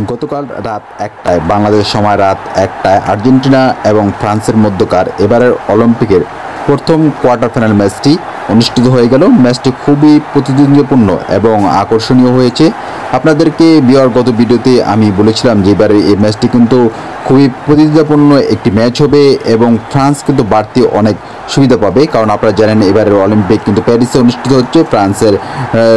গতকাল রাত ১টায় বাংলাদেশ সময় রাত ১টায় আর্জেন্টিনা এবং ফ্রান্সের মধ্যকার এবারের অলিম্পিকের প্রথম কোয়ার্টার ফাইনাল ম্যাচটি অনুষ্ঠিত হয়ে গেল। ম্যাচটি খুবই প্রতিদ্বন্দ্বিপূর্ণ এবং আকর্ষণীয় হয়েছে। আপনাদেরকে গত ভিডিওতে আমি বলেছিলাম যে এবারে এই ম্যাচটি কিন্তু খুবই প্রতিদ্বন্দ্বিপূর্ণ একটি ম্যাচ হবে এবং ফ্রান্স কিন্তু বাড়তি অনেক সুবিধা পাবে, কারণ আপনারা জানেন এবারের অলিম্পিক কিন্তু প্যারিসে অনুষ্ঠিত হচ্ছে, ফ্রান্সের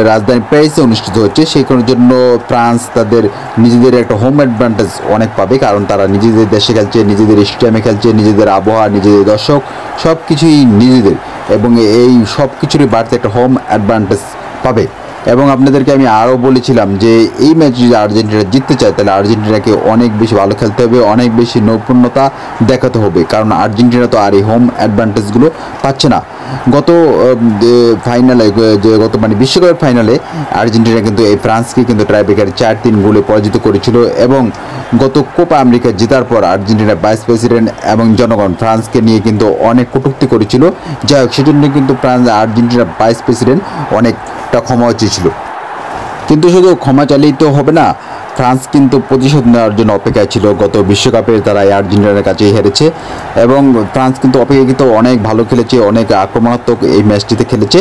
রাজধানী প্যারিসে অনুষ্ঠিত হচ্ছে। সেই কারণের জন্য ফ্রান্স তাদের নিজেদের একটা হোম অ্যাডভান্টেজ অনেক পাবে, কারণ তারা নিজেদের দেশে খেলছে, নিজেদের স্টেডিয়ামে খেলছে, নিজেদের আবহাওয়া, নিজেদের দর্শক সব কিছুই নিজেদের, এবং এই সব কিছুরই বাড়তি একটা হোম অ্যাডভান্টেজ পাবে। এবং আপনাদেরকে আমি আরও বলেছিলাম যে এই ম্যাচ যদি আর্জেন্টিনা জিততে চায় তাহলে আর্জেন্টিনাকে অনেক বেশি ভালো খেলতে হবে, অনেক বেশি নৈপুণ্যতা দেখাতে হবে, কারণ আর্জেন্টিনা তো আর এই হোম অ্যাডভান্টেজগুলো পাচ্ছে না। গত ফাইনালে বিশ্বকাপের ফাইনালে আর্জেন্টিনা কিন্তু এই ফ্রান্সকে কিন্তু টাইব্রেকারে 4-3 গোলে পরাজিত করেছিল, এবং গত কোপা আমেরিকা জেতার পর আর্জেন্টিনার ভাইস প্রেসিডেন্ট এবং জনগণ ফ্রান্সকে নিয়ে কিন্তু অনেক কটূক্তি করেছিল। যাই হোক, সেজন্য কিন্তু আর্জেন্টিনার ভাইস প্রেসিডেন্ট অনেকটা ক্ষমা চেয়েছিল, কিন্তু শুধু ক্ষমা চাইলেই তো হবে না, ফ্রান্স কিন্তু প্রতিশোধ নেওয়ার জন্য অপেক্ষায় ছিল। গত বিশ্বকাপে তারা আর্জেন্টিনার কাছেই হেরেছে, এবং ফ্রান্স কিন্তু অপেক্ষাকৃত অনেক ভালো খেলেছে, অনেক আক্রমণাত্মক এই ম্যাচটিতে খেলেছে,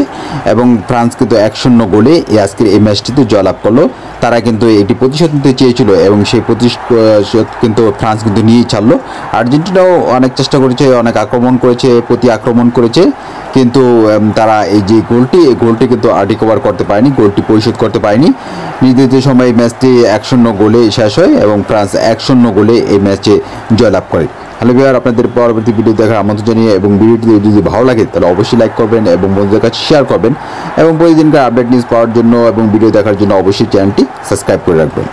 এবং ফ্রান্স কিন্তু 1-0 গোলে আজকের এই ম্যাচটিতে জয়লাভ করলো। তারা কিন্তু এটি প্রতিশোধ নিতে চেয়েছিল, এবং সেই প্রতিশোধ কিন্তু ফ্রান্স কিন্তু নিয়েই ছাড়লো। আর্জেন্টিনাও অনেক চেষ্টা করেছে, অনেক আক্রমণ করেছে, প্রতি আক্রমণ করেছে, কিন্তু তারা এই গোলটি কিন্তু রিকভার করতে পারেনি, গোলটি পরিশোধ করতে পারেনি। নির্ধারিত সময় ম্যাচটি 1-0 গোলে শেষ হয় এবং ফ্রান্স 1-0 গোলে এই ম্যাচে জয়লাভ করে। হ্যালো ভিউয়ার, আপনাদের পরবর্তী ভিডিও দেখার আমন্ত্রণ জানিয়ে, এবং ভিডিওটি যদি ভালো লাগে তাহলে অবশ্যই লাইক করবেন এবং বন্ধুদের কাছে শেয়ার করবেন, এবং প্রতিদিনকার আপডেট নিউজ পাওয়ার জন্য এবং ভিডিও দেখার জন্য অবশ্যই চ্যানেলটি সাবস্ক্রাইব করে রাখবেন।